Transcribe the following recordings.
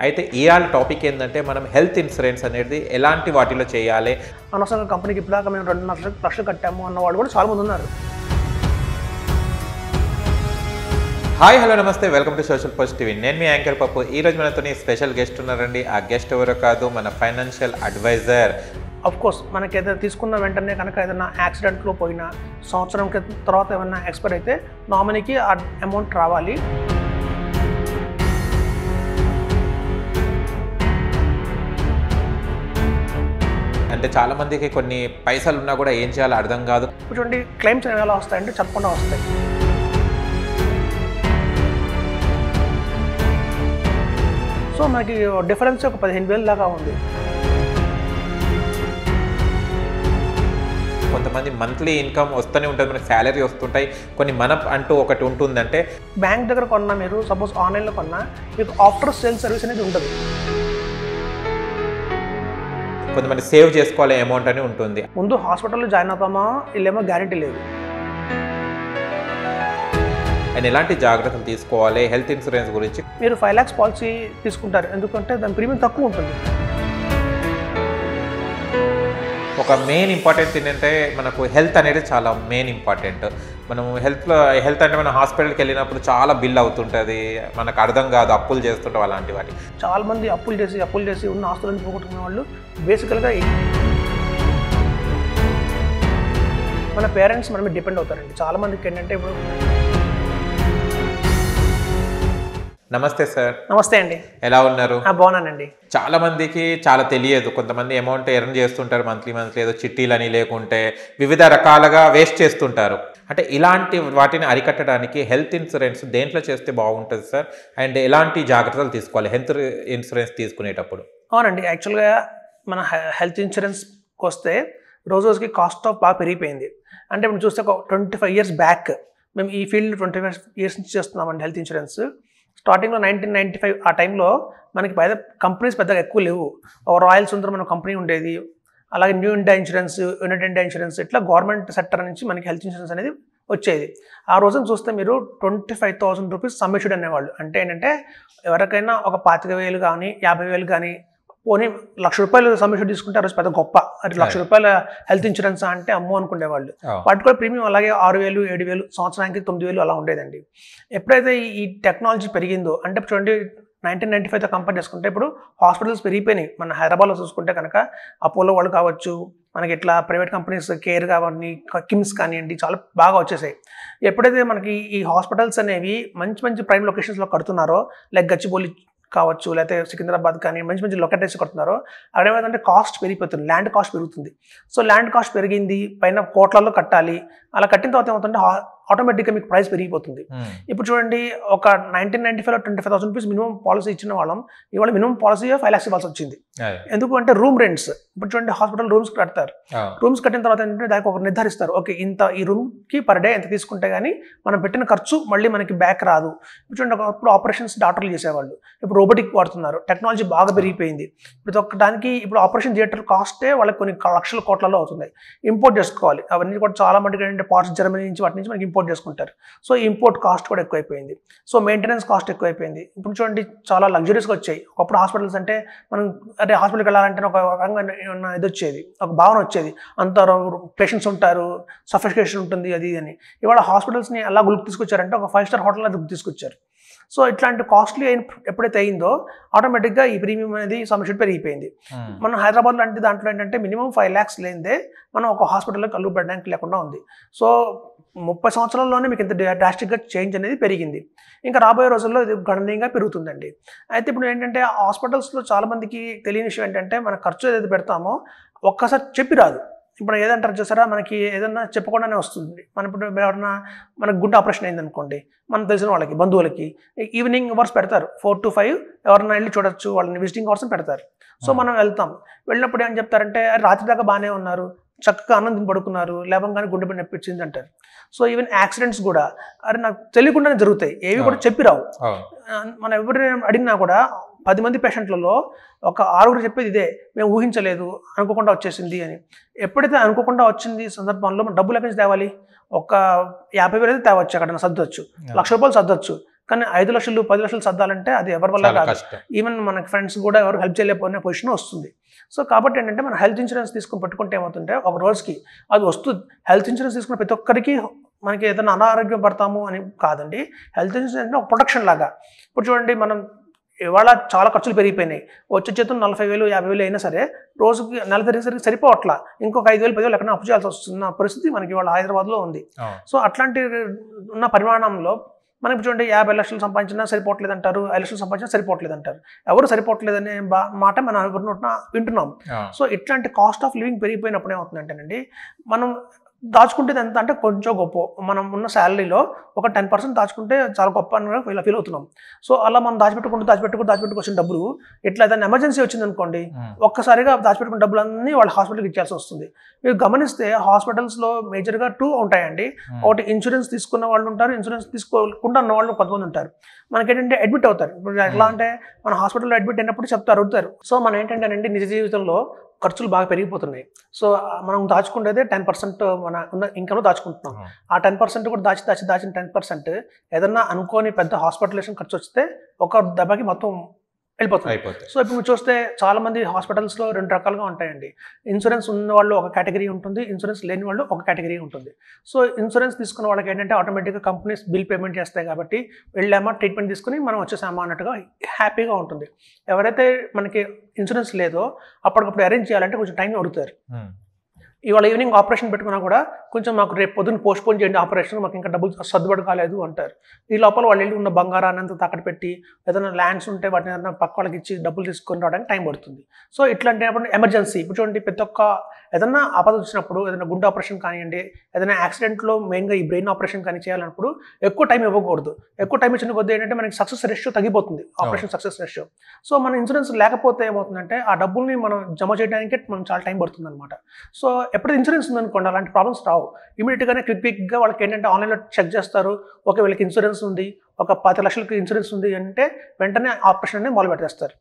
అయితే ఇయాల టాపిక్ ఏంటంటే మనం హెల్త్ ఇన్సూరెన్స్ అనేది ఎలాంటి వాటిలో చేయాలి. అనవసరంగా కంపెనీకి ఇప్పటిదాకా మేము 2.5 లక్షలు కట్టాము అన్న వాళ్ళు కూడా చాలా మంది ఉన్నారు. హాయ్ హలో నమస్తే, welcome to social post TV. నేను మీ యాంకర్ పప్పు. ఈరోజు మనతో స్పెషల్ గెస్ట్ ఉన్నారండి. ఆ గెస్ట్ ఎవరో కాదు, మన ఫైనాన్షియల్ అడ్వైజర్. కోర్స్ మనకి ఏదైనా తీసుకున్న వెంటనే కనుక ఏదైనా యాక్సిడెంట్లో పోయినా సంవత్సరం తర్వాత ఏమైనా ఎక్స్పైర్ అయితే నామినీకి ఆ అమౌంట్ రావాలి. అంటే చాలా మందికి కొన్ని పైసలు ఉన్నా కూడా ఏం చేయాలో అర్థం కాదు. చూడండి, క్లెయిమ్స్ ఎలా వస్తాయంటే చెప్పకుండా వస్తాయి. సో మనకి డిఫరెన్స్ ఒక 15,000 దాకా ఉంది. కొంతమంది మంత్లీ ఇన్కమ్ వస్తూనే ఉంటుంది, మనకి శాలరీ వస్తుంటాయి. కొన్ని మన అంటూ ఒకటి ఉంటుందంటే బ్యాంక్ దగ్గర కొన్నా, మీరు సపోజ్ ఆన్లైన్లో కొన్నా మీకు ఆఫ్టర్ సేల్ సర్వీస్ అనేది ఉంటుంది. కొంతమంది సేవ్ చేసుకోవాలి అమౌంట్ అని ఉంటుంది. ముందు హాస్పిటల్లో జాయిన్ అవుతామా వీళ్ళేమో గ్యారెంటీ లేదు. అండ్ ఎలాంటి జాగ్రత్తలు తీసుకోవాలి హెల్త్ ఇన్సూరెన్స్ గురించి? మీరు 5 lakhs పాలసీ తీసుకుంటారు, ఎందుకంటే దాని ప్రీమియం తక్కువ ఉంటుంది. ఒక మెయిన్ ఇంపార్టెంట్ ఏంటంటే మనకు హెల్త్ అనేది చాలా మెయిన్ ఇంపార్టెంట్. మనం హెల్త్ అంటే మనం హాస్పిటల్కి వెళ్ళినప్పుడు చాలా బిల్ అవుతుంటుంది, మనకు అర్థం కాదు, అప్పులు చేస్తుంటాం అలాంటి వాటి. చాలామంది అప్పులు చేసి ఉన్న ఆస్తులను పోగొట్టుకునే వాళ్ళు బేసికల్గా మన పేరెంట్స్ మన మీద డిపెండ్ అవుతారండి. చాలామందికి ఏంటంటే ఇప్పుడు నమస్తే సార్. నమస్తే అండి, ఎలా ఉన్నారు? బాగున్నానండి. చాలా మందికి చాలా తెలియదు. కొంతమంది అమౌంట్ ఎర్న్ చేస్తుంటారు మంత్లీ ఏదో చిట్టీలని లేకుంటే వివిధ రకాలుగా వేస్ట్ చేస్తుంటారు. అంటే ఇలాంటి వాటిని అరికట్టడానికి హెల్త్ ఇన్సూరెన్స్ దేంట్లో చేస్తే బాగుంటుంది సార్? అండ్ ఎలాంటి జాగ్రత్తలు తీసుకోవాలి హెల్త్ ఇన్సూరెన్స్ తీసుకునేటప్పుడు? అవునండి, యాక్చువల్గా మన హెల్త్ ఇన్సూరెన్స్కి వస్తే రోజుకి కాస్ట్ ఆఫ్ బాగా పెరిగిపోయింది. అంటే ఇప్పుడు చూస్తే ఒక 25 years బ్యాక్ మేము ఈ ఫీల్డ్ 25 years నుంచి చేస్తున్నామండి హెల్త్ ఇన్సూరెన్స్. స్టార్టింగ్లో 1995 ఆ టైంలో మనకి కంపెనీస్ పెద్దగా ఎక్కువ లేవు. ఒక రాయల్ సుందరం మన కంపెనీ ఉండేది, అలాగే new India insurance, United India insurance, ఇట్లా గవర్నమెంట్ సెక్టర్ నుంచి మనకి హెల్త్ ఇన్సూరెన్స్ అనేది వచ్చేది. ఆ రోజున చూస్తే మీరు 25,000 రూపీస్ సమ్మిష్డ్ అనేవాళ్ళు. అంటే ఏంటంటే ఎవరికైనా ఒక 25,000 కానీ 50,000 కానీ పోనీ ₹1,00,000 సబ్మిషన్ తీసుకుంటే ఆ రోజు పెద్ద గొప్ప. అది ₹1,00,000 హెల్త్ ఇన్సూరెన్స్ అంటే అమ్మో అనుకునేవాళ్ళు. వాటి కూడా ప్రీమియం అలాగే 6,000, 7,000, సంవత్సరానికి 9,000 అలా ఉండేదండి. ఎప్పుడైతే ఈ టెక్నాలజీ పెరిగిందో, అంటే చూడండి 1995తో కంపేర్ చేసుకుంటే ఇప్పుడు హాస్పిటల్స్ పెరిగిపోయినాయి. మన హైదరాబాద్లో చూసుకుంటే కనుక అపోలో వాళ్ళు కావచ్చు, మనకి ఇట్లా ప్రైవేట్ కంపెనీస్ కేర్ కావాలి, కిమ్స్ కానివ్వండి, చాలా బాగా వచ్చేసాయి. ఎప్పుడైతే మనకి ఈ హాస్పిటల్స్ అనేవి మంచి మంచి ప్రైమ్ లొకేషన్స్లో కడుతున్నారో, లైక్ గచ్చిబౌలి కావచ్చు, లేకపోతే సికింద్రాబాద్ కానీ మంచి మంచి లొకేటరీస్ కడుతున్నారో, అక్కడ ఏమైందంటే కాస్ట్ పెరిగిపోతుంది, ల్యాండ్ కాస్ట్ పెరుగుతుంది. సో ల్యాండ్ కాస్ట్ పెరిగింది, పైన కోట్లలో కట్టాలి. అలా కట్టిన తర్వాత ఏమవుతుంటే ఆటోమేటిక్గా మీకు ప్రైస్ పెరిగిపోతుంది. ఇప్పుడు చూడండి, ఒక 1995లో 25,000 రూపీస్ మినిమం పాలసీ ఇచ్చిన వాళ్ళం ఇవాళ మినిమం పాలసీ 5 lakhs ఇవ్వాల్సి వచ్చింది. ఎందుకు అంటే రూమ్ రెంట్స్. ఇప్పుడు చూడండి, హాస్పిటల్ రూమ్స్ కడతారు. రూమ్స్ కట్టిన తర్వాత ఏంటంటే దానికి ఒక నిర్ధారిస్తారు, ఓకే ఇంత ఈ రూమ్కి పర్ డే ఎంత తీసుకుంటే కానీ మనం పెట్టిన ఖర్చు మళ్ళీ మనకి బ్యాక్ రాదు. ఇప్పుడు చూడండి, ఒకప్పుడు ఆపరేషన్స్ డాక్టర్లు చేసేవాళ్ళు, ఇప్పుడు రోబోటిక్ వాడుతున్నారు. టెక్నాలజీ బాగా పెరిగిపోయింది. ప్రతి ఒక్కదానికి ఇప్పుడు ఆపరేషన్ థియేటర్ కాస్టే వాళ్ళకి కొన్ని లక్షల కోట్లలో అవుతున్నాయి. ఇంపోర్ట్ చేసుకోవాలి అవన్నీ కూడా. చాలా మటుకు ఏంటంటే పార్ట్స్ జర్మనీ నుంచి వాటి నుంచి మనకి ఇంపోర్ట్ చేసుకుంటారు. సో ఇంపోర్ట్ కాస్ట్ కూడా ఎక్కువైపోయింది. సో మెయింటెనెన్స్ కాస్ట్ ఎక్కువైపోయింది. ఇప్పుడు చూడండి, చాలా లగ్జరీస్గా వచ్చాయి. ఒకప్పుడు హాస్పిటల్స్ అంటే మనం అంటే హాస్పిటల్కి వెళ్ళాలంటే ఒక రకంగా ఇది వచ్చేది, ఒక భావన వచ్చేది, అంత పేషెంట్స్ ఉంటారు, సఫికేషన్ ఉంటుంది, అది అని. ఇవాళ హాస్పిటల్స్ని అలా గుర్తు తీసుకొచ్చారంటే ఒక 5 star హోటల్ గుర్తు తీసుకొచ్చారు. సో ఇట్లాంటి కాస్ట్లీ ఎప్పుడైతే అయిందో ఆటోమేటిక్గా ఈ ప్రీమియం అనేది సబ్మిషన్ పెరిగిపోయింది. మనం హైదరాబాద్ లాంటి దాంట్లో ఏంటంటే మినిమం 5 lakhs లేనిదే మనం ఒక హాస్పిటల్లో కళ్ళు పెట్టడానికి లేకుండా ఉంది. సో 30 సంవత్సరాల్లోనే మీకు ఇంత డ్రాస్టిక్గా చేంజ్ అనేది పెరిగింది. ఇంకా రాబోయే రోజుల్లో ఇది గణనీయంగా పెరుగుతుందండి. అయితే ఇప్పుడు ఏంటంటే హాస్పిటల్స్లో చాలామందికి తెలియని విషయం ఏంటంటే మన ఖర్చు ఏదైతే పెడతామో ఒక్కసారి చెప్పి రాదు. ఇప్పుడు ఏదంటారు చూసారా, మనకి ఏదన్నా చెప్పకుండానే వస్తుంది. మనం ఇప్పుడు ఎవరన్నా మనకు గుండె ఆపరేషన్ అయిందనుకోండి, మనకు తెలిసిన వాళ్ళకి బంధువులకి ఈవినింగ్ అవర్స్ పెడతారు, 4 to 5 ఎవరన్నా వెళ్ళి చూడొచ్చు, వాళ్ళని విజిటింగ్ అవర్స్ పెడతారు. సో మనం వెళ్తాం. వెళ్ళినప్పుడు ఏం చెప్తారంటే రాత్రి దాకా బాగానే ఉన్నారు, చక్కగా ఆనందం పడుకున్నారు, లేవంగానే గుండె పని నొప్పించింది అంటారు. సో ఈవెన్ యాక్సిడెంట్స్ కూడా అరే నాకు తెలియకుండానే జరుగుతాయి, ఏవి కూడా చెప్పి రావు. మనం ఎవరిని అడిగినా కూడా 10 మంది పేషెంట్లలో ఒక 6 చెప్పేది ఇదే, మేము ఊహించలేదు, అనుకోకుండా వచ్చేసింది అని. ఎప్పుడైతే అనుకోకుండా వచ్చింది సందర్భంలో మనం డబ్బులు ఎక్కడి నుంచి తేవాలి? ఒక 50,000 అయితే తేవచ్చు, అక్కడ సర్దొచ్చు, ₹1,00,000 సర్దొచ్చు. కానీ 5 లక్షలు 10 లక్షలు సర్దాలంటే అది ఎవరి వల్ల చాలా కాదు. కష్టం. ఈవెన్ మన ఫ్రెండ్స్ కూడా ఎవరు హెల్ప్ చేయలేకపోయిన పొజిషన్ వస్తుంది. సో కాబట్టి ఏంటంటే మనం హెల్త్ ఇన్సూరెన్స్ తీసుకుని పెట్టుకుంటే ఏమవుతుంటే ఒక రోజుకి అది వస్తుంది. హెల్త్ ఇన్సూరెన్స్ తీసుకున్న ప్రతి ఒక్కరికి మనకి ఏదైనా అనారోగ్యం పడతాము అని కాదండి. హెల్త్ ఇన్సూరెన్స్ అంటే ఒక ప్రొటెక్షన్ లాగా. ఇప్పుడు చూడండి, మనం ఇవాళ చాలా ఖర్చులు పెరిగిపోయినాయి. వచ్చే చేతులు 40,000 50,000 అయినా సరే రోజుకి నెల తిరిగేసరికి సరిపోవట్లా. ఇంకొక 5,000 10,000 ఎక్కడ అప్పు చేయాల్సి వస్తున్న పరిస్థితి మనకి ఇవాళ హైదరాబాద్లో ఉంది. సో అట్లాంటి ఉన్న పరిమాణంలో మనకి చూడండి 50 లక్షలు సంపాదించినా సరిపోవట్లేదు అంటారు, 5 లక్షలు సంపాదించినా సరిపోవట్లేదు అంటారు. ఎవరు సరిపోవట్లేదనే మాట మనం ఎవరినో వింటున్నాం. సో ఇట్లాంటి కాస్ట్ ఆఫ్ లివింగ్ పెరిగిపోయినప్పుడు ఏమవుతుందంటేనండి, మనం దాచుకుంటేది ఎంత అంటే కొంచెం గొప్ప. మనం ఉన్న శాలరీలో ఒక 10% దాచుకుంటే చాలా గొప్ప అని ఫీల్ అవుతున్నాం. సో అలా మనం దాచిపెట్టుకొచ్చిన డబ్బులు ఇట్లా ఏదైనా ఎమర్జెన్సీ వచ్చింది అనుకోండి, ఒక్కసారిగా దాచిపెట్టుకున్న డబ్బులన్నీ వాళ్ళ హాస్పిటల్కి ఇచ్చాల్సి వస్తుంది. మీరు గమనిస్తే హాస్పిటల్స్లో మేజర్గా 2 ఉంటాయండి. ఒకటి ఇన్సూరెన్స్ తీసుకున్న వాళ్ళు ఉంటారు, ఇన్సూరెన్స్ తీసుకోకుండా ఉన్న వాళ్ళు కొంతమంది ఉంటారు. మనకేంటంటే అడ్మిట్ అవుతారు. ఇప్పుడు ఎట్లా అంటే మన హాస్పిటల్లో అడ్మిట్ అయినప్పుడు అడుగుతారు. సో మనం ఏంటంటే నిజ జీవితంలో ఖర్చులు బాగా పెరిగిపోతున్నాయి. సో మనం దాచుకునేదే 10% మన ఉన్న ఇన్కమ్లో దాచుకుంటున్నాం. ఆ 10% కూడా దాచిన 10% ఏదన్నా అనుకోని పెద్ద హాస్పిటలేషన్ ఖర్చు వస్తే ఒక దెబ్బకి మొత్తం వెళ్ళిపోతుంది. సో ఇప్పుడు మీరు చూస్తే చాలా మంది హాస్పిటల్స్లో 2 రకాలుగా ఉంటాయండి. ఇన్సూరెన్స్ ఉన్న వాళ్ళు ఒక కేటగిరీ ఉంటుంది, ఇన్సూరెన్స్ లేని వాళ్ళు ఒక కేటగిరీ ఉంటుంది. సో ఇన్సూరెన్స్ తీసుకున్న వాళ్ళకి ఏంటంటే ఆటోమేటిక్గా కంపెనీస్ బిల్ పేమెంట్ చేస్తాయి కాబట్టి వెళ్ళామా ట్రీట్మెంట్ తీసుకుని మనం వచ్చేసామా అన్నట్టుగా హ్యాపీగా ఉంటుంది. ఎవరైతే మనకి ఇన్సూరెన్స్ లేదో అప్పటికప్పుడు అరేంజ్ చేయాలంటే కొంచెం టైం అడుగుతారు. ఇవాళ ఈవినింగ్ ఆపరేషన్ పెట్టుకున్నా కూడా కొంచెం మాకు రేపు పొద్దున్న పోస్ట్పోన్ చేయండి ఆపరేషన్, మాకు ఇంకా డబ్బులు సర్దుబాటు కాలేదు అంటారు. ఈ లోపల వాళ్ళు వెళ్ళి ఉన్న బంగారాన్ని అంతా తాకట్టు పెట్టి ఏదైనా ల్యాండ్స్ ఉంటే వాటిని ఏదైనా పక్క వాళ్ళకి ఇచ్చి డబ్బులు తీసుకొని రావడానికి టైం పడుతుంది. సో ఇట్లాంటి ఎమర్జెన్సీ ఇప్పుడు చూడండి, ప్రతి ఒక్క ఏదైనా ఆపద వచ్చినప్పుడు ఏదైనా గుండె ఆపరేషన్ కానివ్వండి, ఏదైనా యాక్సిడెంట్లో మెయిన్గా ఈ బ్రెయిన్ ఆపరేషన్ కానీ చేయాలన్నప్పుడు ఎక్కువ టైం ఇవ్వకూడదు. ఎక్కువ టైం ఇచ్చిన కొద్ది ఏంటంటే మనకి సక్సెస్ రేషియో తగ్గిపోతుంది, ఆపరేషన్ సక్సెస్ రేషియో. సో మన ఇన్సూరెన్స్ లేకపోతే ఏమవుతుందంటే ఆ డబ్బుల్ని మనం జమ చేయడానికి మనం చాలా టైం పడుతుంది అనమాట. సో ఎప్పుడు ఇన్సూరెన్స్ ఉందనుకోండి అలాంటి ప్రాబ్లమ్స్ రావు. ఇమీడియట్గానే క్విక్గా వాళ్ళకి ఏంటంటే ఆన్లైన్లో చెక్ చేస్తారు. ఓకే వీళ్ళకి ఇన్సూరెన్స్ ఉంది, ఒక 10 లక్షలకి ఇన్సూరెన్స్ ఉంది అంటే వెంటనే ఆపరేషన్ అనేది మొదలు పెట్టేస్తారు.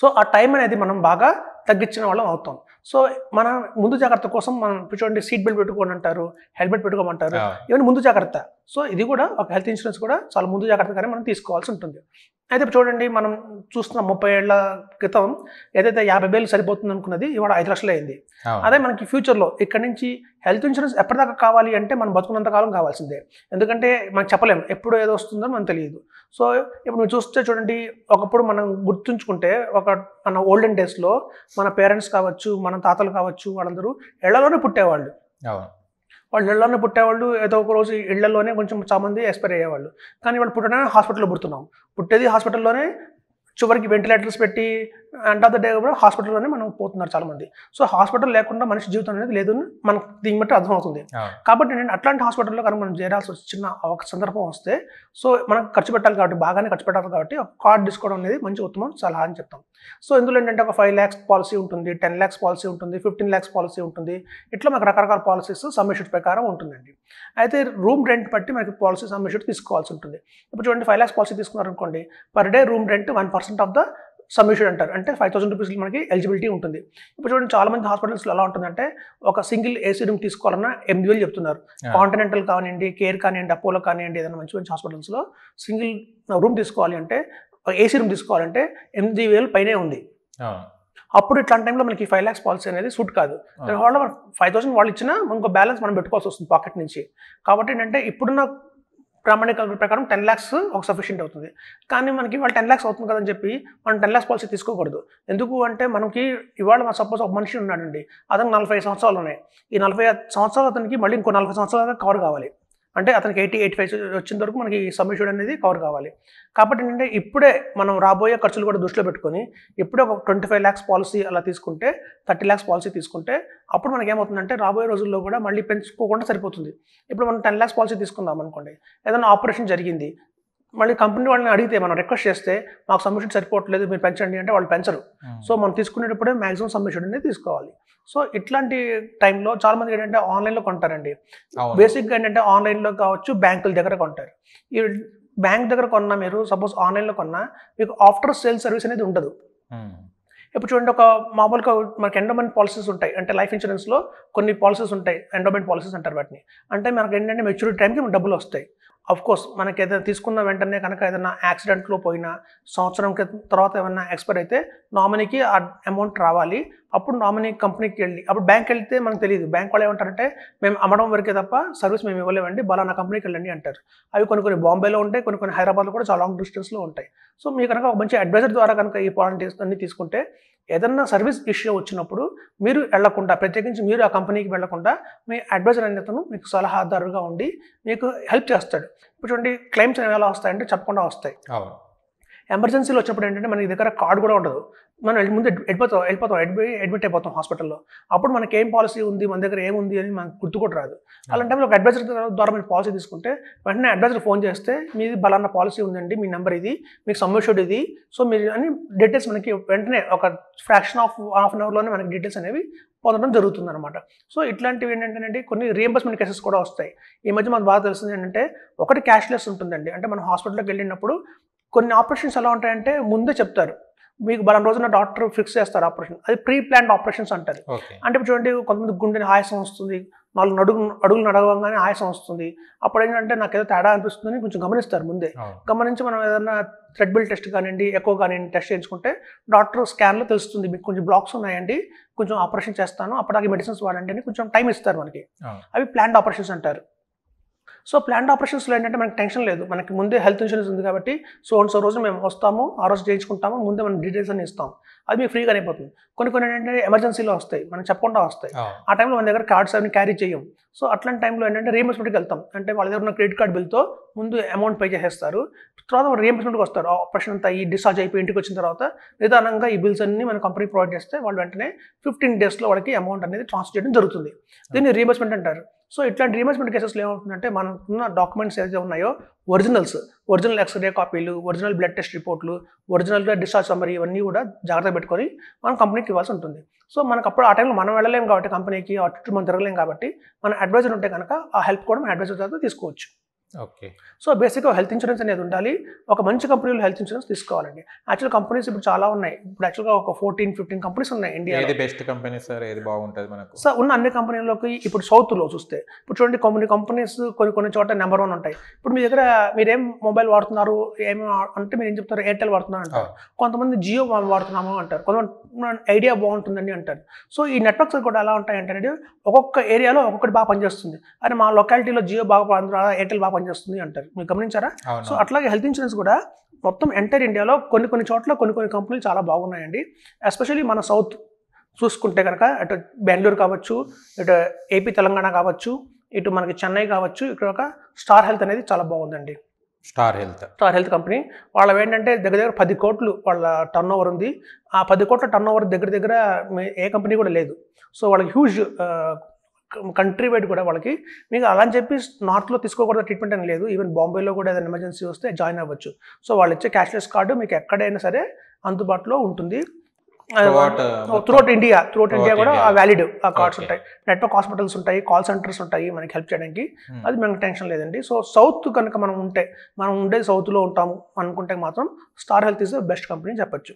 సో ఆ టైం అనేది మనం బాగా తగ్గించిన వాళ్ళం అవుతాం. సో మన ముందు జాగ్రత్త కోసం మనం చూడండి సీట్ బెల్ట్ పెట్టుకోండి అంటారు, హెల్మెట్ పెట్టుకోమంటారు, ఇవన్నీ ముందు జాగ్రత్త. సో ఇది కూడా ఒక హెల్త్ ఇన్సూరెన్స్ కూడా చాలా ముందు జాగ్రత్తగానే మనం తీసుకోవాల్సి ఉంటుంది. అయితే చూడండి, మనం చూస్తున్న 30 ఏళ్ల క్రితం ఏదైతే 50,000 సరిపోతుంది అనుకున్నది ఇవాళ 5 లక్షలు అయింది. అదే మనకి ఫ్యూచర్లో ఇక్కడ నుంచి హెల్త్ ఇన్సూరెన్స్ ఎప్పటిదాకా కావాలి అంటే మనం బతుకున్నంత కాలం కావాల్సిందే. ఎందుకంటే మనం చెప్పలేము ఎప్పుడు ఏదో వస్తుందో మనకు తెలియదు. సో ఇప్పుడు మీరు చూస్తే చూడండి, ఒకప్పుడు మనం గుర్తుంచుకుంటే మన ఓల్డెన్ డేస్లో మన పేరెంట్స్ కావచ్చు, మన తాతలు కావచ్చు, వాళ్ళందరూ ఇళ్లలోనే పుట్టేవాళ్ళు. వాళ్ళు ఇళ్లలోనే పుట్టేవాళ్ళు. ఏదో ఒక రోజు ఇళ్లలోనే కొంచెం చాలా మంది ఎక్స్పైర్ అయ్యేవాళ్ళు. కానీ వాళ్ళు పుట్టడానికి హాస్పిటల్లో పుడుతున్నాం. పుట్టేది హాస్పిటల్లోనే, చివరికి వెంటిలేటర్స్ పెట్టి ఎండ్ ఆఫ్ ద డే కూడా హాస్పిటల్లోనే మనం పోతున్నారు చాలామంది. సో హాస్పిటల్ లేకుండా మనిషి జీవితం అనేది లేదు మనకు దీన్ని బట్టి అర్థమవుతుంది. కాబట్టి నేను అట్లాంటి హాస్పిటల్లో కనుక మనం చేరాల్సి వచ్చిన ఒక సందర్భం వస్తే, సో మనం ఖర్చు పెట్టాలి కాబట్టి, బాగానే ఖర్చు పెట్టాలి కాబట్టి ఒక కార్డు తీసుకోవడం అనేది మంచి ఉత్తమం సలహా అని చెప్తాం. సో ఇందులో ఏంటంటే ఒక 5 lakhs పాలసీ ఉంటుంది, 10 lakhs పాలసీ ఉంటుంది, 15 lakhs పాలసీ ఉంటుంది. ఇట్లా మనకు రకరకాల పాలసీస్ సమ్ ఇష్యూడ్ ప్రకారం ఉంటుందండి. అయితే రూమ్ రెంట్ బట్టి మనకి పాలసీ సమ్ ఇష్యూడ్ తీసుకోవాల్సి ఉంటుంది. ఇప్పుడు చూడండి 5 lakhs పాలసీ తీసుకున్నారనుకోండి, per day room rent 1% of the sum insured అంటారు. అంటే 5,000 రూపీస్ మనకి ఎలిజిబిలిటీ ఉంటుంది. ఇప్పుడు చూడండి, చాలా మంది హాస్పిటల్స్లో ఎలా ఉంటుందంటే ఒక సింగిల్ ఏసీ రూమ్ తీసుకోవాలన్నా 8,000 చెప్తున్నారు. కాంటినెంటల్ కానివ్వండి, కేర్ కానివ్వండి, అపోలో కానివ్వండి, ఏదైనా మంచి మంచి హాస్పిటల్స్లో సింగిల్ రూమ్ తీసుకోవాలి అంటే, ఏసీ రూమ్ తీసుకోవాలంటే 8,000 పైనే ఉంది. అప్పుడు ఇట్లాంటి టైంలో మనకి 5 lakhs పాలసీ అనేది సూట్ కాదు. వాళ్ళ 5,000 వాళ్ళు ఇచ్చినా ఇంకో బ్యాలెన్స్ మనం పెట్టుకోవాల్సి వస్తుంది పాకెట్ నుంచి. కాబట్టి ఏంటంటే ఇప్పుడున్న ప్రామాణిక ప్రకారం 10 lakhs ఒక సఫిషియెంట్ అవుతుంది. కానీ మనకి వాళ్ళు 10 lakhs అవుతుంది కదని చెప్పి మనం 10 lakhs పాలసీ తీసుకోకూడదు. ఎందుకు అంటే మనకి ఇవాళ సపోజ్ ఒక మనిషి ఉన్నాడండి, అతనికి 45 సంవత్సరాలు ఉన్నాయి. ఈ 45 సంవత్సరాలు అతనికి మళ్ళీ ఇంకో 40 సంవత్సరాలు కవర్ కావాలి. అంటే అతనికి 80-85 వచ్చిన వరకు మనకి సమ్ ఇష్యూడ్ అనేది కవర్ కావాలి. కాబట్టి ఏంటంటే ఇప్పుడే మనం రాబోయే ఖర్చులు కూడా దృష్టిలో పెట్టుకొని ఇప్పుడే ఒక 25 lakhs పాలసీ అలా తీసుకుంటే, 30 lakhs పాలసీ తీసుకుంటే అప్పుడు మనకి ఏమవుతుందంటే రాబోయే రోజుల్లో కూడా మళ్ళీ పెంచుకోకుండా సరిపోతుంది. ఇప్పుడు మనం 10 lakhs పాలసీ తీసుకుందాం అనుకోండి, ఏదైనా ఆపరేషన్ జరిగింది, మళ్ళీ కంపెనీ వాళ్ళని అడిగితే మనం రిక్వెస్ట్ చేస్తే మాకు సబ్మిషన్ సరిపోవట్లేదు మీరు పెంచండి అంటే వాళ్ళు పెంచరు. సో మనం తీసుకునేటప్పుడే మ్యాక్సిమం సబ్మిషన్ అనేది తీసుకోవాలి. సో ఇట్లాంటి టైంలో చాలా మంది ఏంటంటే ఆన్లైన్లో కొంటారండి. బేసిక్గా ఏంటంటే ఆన్లైన్లో కావచ్చు, బ్యాంకుల దగ్గర కొంటారు. ఈ బ్యాంక్ దగ్గర కొన్నా, మీరు సపోజ్ ఆన్లైన్లో కొన్నా మీకు ఆఫ్టర్ సేల్ సర్వీస్ అనేది ఉండదు. ఇప్పుడు చూడండి, ఒక మామూలుగా మనకి ఎండోమెంట్ పాలసీస్ ఉంటాయి. అంటే లైఫ్ ఇన్సూరెన్స్లో కొన్ని పాలసీస్ ఉంటాయి, ఎండోమెంట్ పాలసీస్ అంటారు వాటిని. అంటే మనకి ఏంటంటే మెచ్యూరిటీ టైంకి డబ్బులు వస్తాయి. అఫ్ కోర్స్ మనకి ఏదైనా తీసుకున్న వెంటనే కనుక ఏదైనా యాక్సిడెంట్లో పోయినా సంవత్సరం తర్వాత ఏమైనా ఎక్స్పైర్ అయితే నామినీకి ఆ అమౌంట్ రావాలి. అప్పుడు నామినీ కంపెనీకి వెళ్ళి అప్పుడు బ్యాంక్ వెళ్తే మనకు తెలియదు. బ్యాంక్ వాళ్ళు ఏమంటారంటే మేము అమ్మడం వరకే తప్ప సర్వీస్ మేము ఇవ్వలేమండి, బలానా కంపెనీకి వెళ్ళండి అంటారు. అవి కొన్ని బాంబేలో ఉంటాయి, కొన్ని హైదరాబాద్లో కూడా చాలా లాంగ్ డిస్టెన్స్లో ఉంటాయి. సో మీరు కనుక ఒక మంచి అడ్వైజర్ ద్వారా కనుక ఈ పాయింట్స్ అన్ని తీసుకుంటే ఏదన్నా సర్వీస్ ఇష్యూ వచ్చినప్పుడు మీరు వెళ్లకుండా, ప్రత్యేకించి మీరు ఆ కంపెనీకి వెళ్లకుండా మీ అడ్వైజర్ అనే అతను మీకు సలహాదారుగా ఉండి మీకు హెల్ప్ చేస్తాడు. ఇప్పుడు చూడండి క్లెయిమ్స్ ఎలా వస్తాయంటే చెప్పకుండా వస్తాయి. ఎమర్జెన్సీలో వచ్చినప్పుడు ఏంటంటే మనకి దగ్గర కార్డు కూడా ఉండదు. మనం ముందు అడ్మిట్ అయిపోతాం హాస్పిటల్లో. అప్పుడు మనకి ఏం పాలసీ ఉంది, మన దగ్గర ఏముంది అని మనకు గుర్తు కూడా రాదు. అలాంటి టైంలో ఒక అడ్వైజర్ ద్వారా మీరు పాలసీ తీసుకుంటే వెంటనే అడ్వైజర్ ఫోన్ చేస్తే మీది బలానా పాలసీ ఉందండి, మీ నెంబర్ ఇది, మీకు సమ్మిష్యూడ్ ఇది, సో మీరు అని డీటెయిల్స్ మనకి వెంటనే ఒక ఫ్రాక్షన్ ఆఫ్ హాఫ్ అన్ అవర్లోనే మనకి డీటెయిల్స్ అనేవి పొందడం జరుగుతుంది అనమాట. సో ఇట్లాంటివి ఏంటంటే కొన్ని రీఎంబర్స్మెంట్ కేసెస్ కూడా వస్తాయి. ఈ మధ్య మనకు బాగా తెలిసింది ఏంటంటే ఒకటి క్యాష్లెస్ ఉంటుందండి. అంటే మనం హాస్పిటల్కి వెళ్ళినప్పుడు కొన్ని ఆపరేషన్స్ ఎలా ఉంటాయంటే ముందే చెప్తారు, మీకు బలం రోజున డాక్టర్ ఫిక్స్ చేస్తారు ఆపరేషన్, అది ప్రీ ప్లాన్డ్ ఆపరేషన్స్ అంటారు. అంటే ఇప్పుడు చూడండి కొంతమంది గుండెని ఆయాసం వస్తుంది, 4 అడుగులు నడవగానే ఆయాసం వస్తుంది. అప్పుడు ఏంటంటే నాకు ఏదో తేడా అనిపిస్తుందని కొంచెం గమనిస్తారు ముందే. గమనించి మనం ఏదైనా థ్రెడ్బిల్ టెస్ట్ కానివ్వండి, ఎకో కానివ్వండి టెస్ట్ చేయించుకుంటే డాక్టర్ స్కాన్లో తెలుస్తుంది మీకు కొంచెం బ్లాక్స్ ఉన్నాయండి, కొంచెం ఆపరేషన్ చేస్తాను, అప్పటికి మెడిసిన్స్ వాడండి అని కొంచెం టైం ఇస్తారు మనకి. అవి ప్లాన్డ్ ఆపరేషన్స్ అంటారు. సో ప్లాన్డ్ ఆపరేషన్స్లో ఏంటంటే మనకి టెన్షన్ లేదు, మనకి ముందే హెల్త్ ఇన్సూరెన్స్ ఉంది కాబట్టి సో రోజు మేము వస్తాము, ఆ రోజు చేయించుకుంటాము, ముందే మనం డీటెయిల్స్ అన్ని ఇస్తాం, అది మీకు ఫ్రీగా అయిపోతుంది. కొన్ని ఏంటంటే ఎమర్జెన్సీలో వస్తాయి, మనం చెప్పకుండా వస్తాయి. ఆ టైంలో మన దగ్గర కార్డ్స్ అన్ని క్యారీ చేయం. సో అట్లాంటి టైంలో ఏంటంటే రీఎంబర్స్మెంట్కి వెళ్తాం. అంటే వాళ్ళ దగ్గర ఉన్న క్రెడిట్ కార్డ్ బిల్తో ముందు అమౌంట్ పే చేసేస్తారు, తర్వాత రీఎంబర్స్మెంట్కి వస్తారు. ఆపరేషన్ అంతా ఈ డిశ్చార్జ్ అయిపోయి ఇంటికి వచ్చిన తర్వాత నిదానంగా ఈ బిల్స్ అన్ని మన కంపెనీ ప్రొవైడ్ చేస్తే వాళ్ళు వెంటనే 15 డేస్లో వాళ్ళకి అమౌంట్ అనేది ట్రాన్స్ఫర్ చేయడం జరుగుతుంది. దీన్ని రీఎంబర్స్మెంట్ అంటారు. సో ఇట్లాంటి రీఎంబర్స్మెంట్ కేసెస్లో ఏమవుతుందంటే మనకున్న డాక్యుమెంట్స్ ఏదైతే ఉన్నాయో ఒరిజినల్ ఎక్స్రే కాపీలు, ఒరిజినల్ బ్లడ్ టెస్ట్ రిపోర్ట్లు, ఒరిజినల్గా డిశ్చార్జ్ సమ్మరీ ఇవన్నీ కూడా జాగ్రత్తగా పెట్టుకొని మనం కంపెనీకి ఇవ్వాల్సి ఉంటుంది. సో మనకు అప్పుడు ఆ టైంలో మనం వెళ్ళలేం కాబట్టి కంపెనీకి అటు మనం తిరగలేం కాబట్టి మన అడ్వైజర్ ఉంటే కనుక ఆ హెల్ప్ కూడా మన అడ్వైజర్ ద్వారా తీసుకోవచ్చు. ఓకే. సో బేసిక్గా హెల్త్ ఇన్సూరెన్స్ అనేది ఉండాలి. ఒక మంచి కంపెనీలో హెల్త్ ఇన్సూరెన్స్ తీసుకోవాలండి. యాక్చువల్ కంపెనీస్ ఇప్పుడు చాలా ఉన్నాయి. ఇప్పుడు యాక్చువల్గా ఒక 14-15 కంపెనీస్ ఉన్నాయి ఇండియా. ఏది బెస్ట్ కంపెనీ సార్, ఏది బాగుంటుంది మనకు? సార్ ఉన్న అన్ని కంపెనీలోకి ఇప్పుడు సౌత్లో చూస్తే ఇప్పుడు చూడండి కొన్ని కంపెనీస్ కొన్ని చోట నెంబర్ 1 ఉంటాయి. ఇప్పుడు మీ దగ్గర మీరేం మొబైల్ వాడుతున్నారు ఏమి అంటే మీరు ఏం చెప్తారు, ఎయిర్టెల్ వాడుతున్నారు అంటారు, కొంతమంది జియో వాడుతున్నాము అంటారు, కొంతమంది ఐడియా బాగుంటుందని అంటారు. సో ఈ నెట్వర్క్స్ కూడా ఎలా ఉంటాయంటే ఒక్కొక్క ఏరియాలో ఒక్కొక్కటి బాగా పనిచేస్తుంది. అరే మా లొకాలిటీలో జియో బాగా పనిచేస్తుంది, ఎయిర్టెల్ బాగా పనిచేస్తుంది అంటారు. మీరు గమనించారా? సో అట్లాగే హెల్త్ ఇన్సూరెన్స్ కూడా మొత్తం ఎంటైర్ ఇండియాలో కొన్ని చోట్ల కొన్ని కంపెనీలు చాలా బాగున్నాయండి. ఎస్పెషల్లీ మన సౌత్ చూసుకుంటే కనుక అటు బెంగళూరు కావచ్చు, ఇటు ఏపీ తెలంగాణ కావచ్చు, ఇటు మనకి చెన్నై కావచ్చు, ఇక్కడ ఒక స్టార్ హెల్త్ అనేది చాలా బాగుందండి. స్టార్ హెల్త్ కంపెనీ వాళ్ళ ఏంటంటే దగ్గర 10 కోట్లు వాళ్ళ టర్న్ ఓవర్ ఉంది. ఆ 10 కోట్ల టర్న్ ఓవర్ దగ్గర ఏ కంపెనీ కూడా లేదు. సో వాళ్ళకి హ్యూజ్ కంట్రీ వైడ్ కూడా వాళ్ళకి మీకు అలా అని చెప్పి నార్త్లో తీసుకోకూడదు ట్రీట్మెంట్ అని లేదు. ఈవెన్ బాంబేలో కూడా ఏదైనా ఎమర్జెన్సీ వస్తే జాయిన్ అవ్వచ్చు. సో వాళ్ళు ఇచ్చే క్యాష్లెస్ కార్డు మీకు ఎక్కడైనా సరే అందుబాటులో ఉంటుంది. త్రూఅవుట్ ఇండియా కూడా వ్యాలిడ్ ఆ కార్డ్స్ ఉంటాయి. నెట్వర్క్ హాస్పిటల్స్ ఉంటాయి, కాల్ సెంటర్స్ ఉంటాయి మనకి హెల్ప్ చేయడానికి. అది మనకి టెన్షన్ లేదండి. సో సౌత్ కనుక మనం ఉండేది సౌత్లో ఉంటాము అనుకుంటే మాత్రం star health is the best company చెప్పచ్చు.